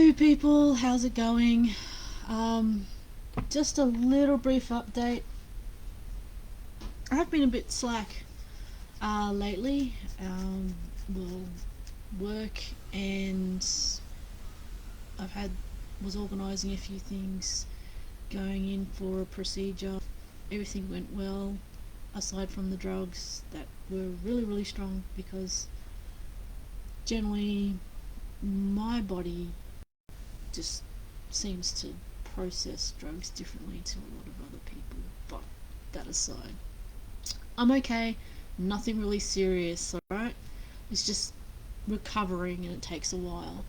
Hello people, how's it going? Um, just a little brief update. I've been a bit slack lately. Well, work and I've had was organising a few things, going in for a procedure. Everything went well, aside from the drugs that were really strong because generally my body just seems to process drugs differently to a lot of other people. But that aside, I'm okay. Nothing really serious, alright? It's just recovering and it takes a while.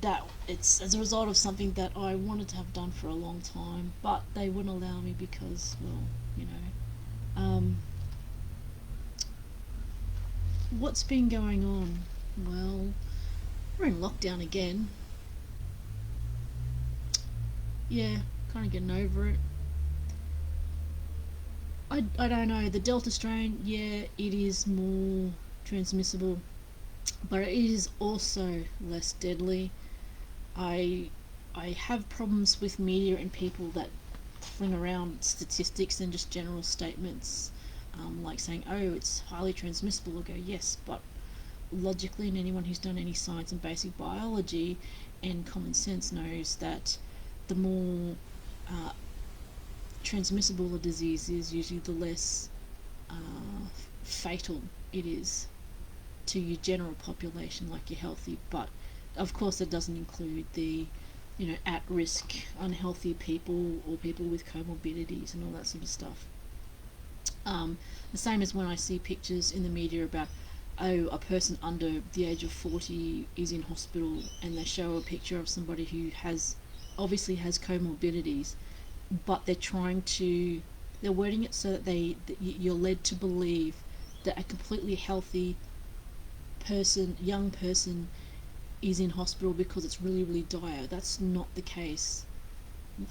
That it's as a result of something that I wanted to have done for a long time, but they wouldn't allow me because, well, you know. What's been going on? Well, we're in lockdown again. Yeah, kind of getting over it. I don't know. The Delta strain, yeah, it is more transmissible, but it is also less deadly. I I have problems with media and people that fling around statistics and just general statements, like saying, "Oh, it's highly transmissible." I'll go, "Yes," but logically, and anyone who's done any science and basic biology and common sense knows that the more uh, transmissible a disease is, usually the less fatal it is to your general population, like you're healthy. But of course, that doesn't include the at risk, unhealthy people or people with comorbidities and all that sort of stuff. The same as when I see pictures in the media about, oh, a person under the age of 40 is in hospital and they show a picture of somebody who has obviously has comorbidities, but they're wording it so that you're led to believe that a completely healthy young person, is in hospital because it's really dire. That's not the case.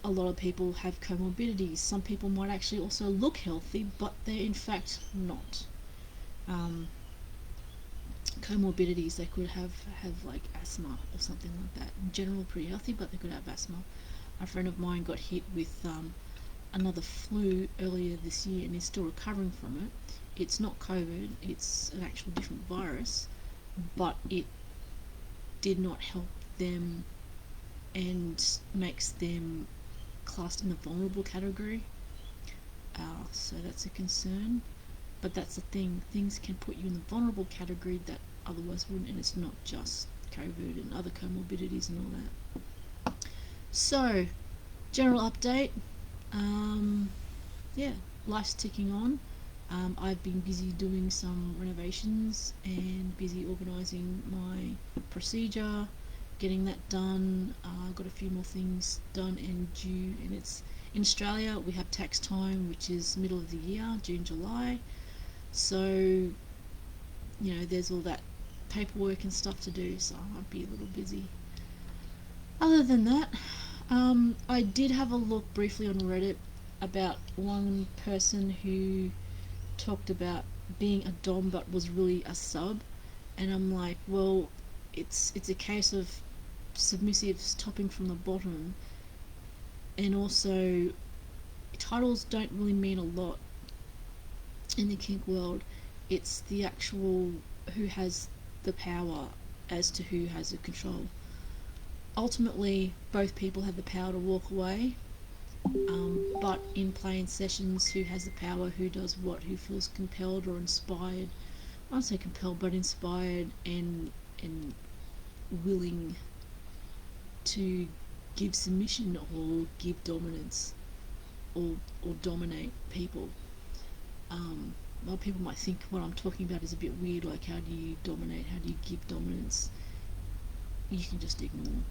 A lot of people have comorbidities. Some people might actually also look healthy, but they're in fact not. Um, Comorbidities, they could have like asthma or something like that. In general, pretty healthy, but they could have asthma. A friend of mine got hit with another flu earlier this year and is still recovering from it. It's not COVID, it's an actual different virus, but it did not help them and makes them classed in the vulnerable category. So that's a concern. But that's the thing, things can put you in the vulnerable category that otherwise wouldn't, and it's not just COVID and other comorbidities and all that. So, general update. Um, yeah, life's ticking on. I've been busy doing some renovations and busy organising my procedure, getting that done. Got a few more things done and due, and it's in Australia. We have tax time, which is middle of the year, June, July. So, there's all that paperwork and stuff to do, so I might be a little busy. Other than that, I did have a look briefly on Reddit about one person who talked about being a dom but was really a sub, and I'm like, well, it's a case of submissives topping from the bottom, and also titles don't really mean a lot in the kink world. It's the actual who has the power as to who has the control. Ultimately, both people have the power to walk away, but in playing sessions, who has the power, who does what, who feels compelled or inspired. I don't say compelled, but inspired and willing to give submission or give dominance or dominate people. A lot of people might think what I'm talking about is a bit weird, like how do you dominate, how do you give dominance? You can just ignore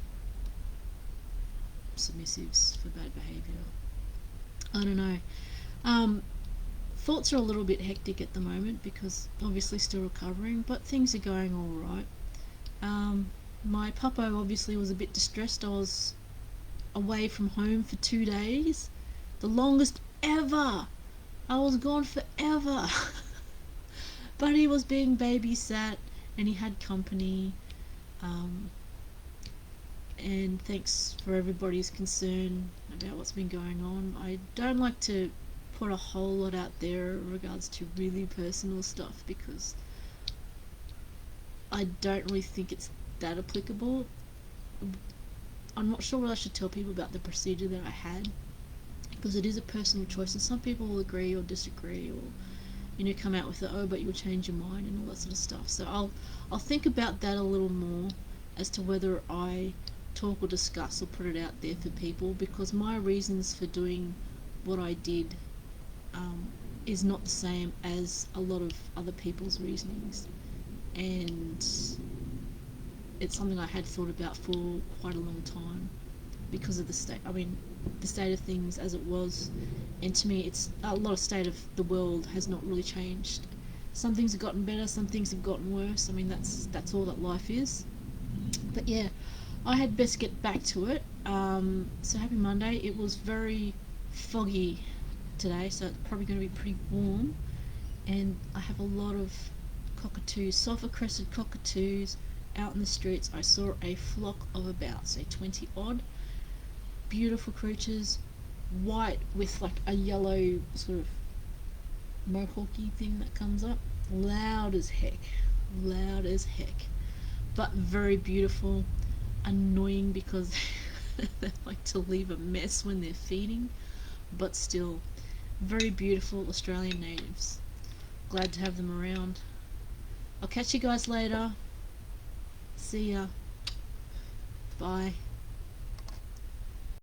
submissives for bad behaviour. I don't know. Um, Thoughts are a little bit hectic at the moment because obviously still recovering, but things are going alright. My puppo obviously was a bit distressed. I was away from home for 2 days. The longest ever. I was gone forever. But he was being babysat and he had company. Um, and thanks for everybody's concern about what's been going on. I don't like to put a whole lot out there in regards to really personal stuff because I don't really think it's that applicable. I'm not sure what I should tell people about the procedure that I had because it is a personal choice, and some people will agree or disagree, or come out with the oh, but you'll change your mind and all that sort of stuff. So I'll think about that a little more as to whether I talk or discuss or put it out there for people, because my reasons for doing what I did is not the same as a lot of other people's reasonings, and it's something I had thought about for quite a long time because of the state of things as it was, and to me, it's a lot of state of the world has not really changed. Some things have gotten better, some things have gotten worse. I mean, that's all that life is. But yeah, I had best get back to it. So happy Monday. It was very foggy today, so it's probably going to be pretty warm. And I have a lot of cockatoos, sulphur-crested cockatoos, out in the streets. I saw a flock of about, say, 20 odd. Beautiful creatures, white with like a yellow sort of mohawky thing that comes up. Loud as heck. Loud as heck. But very beautiful. Annoying because they like to leave a mess when they're feeding, but still very beautiful Australian natives. Glad to have them around. I'll catch you guys later. See ya. Bye.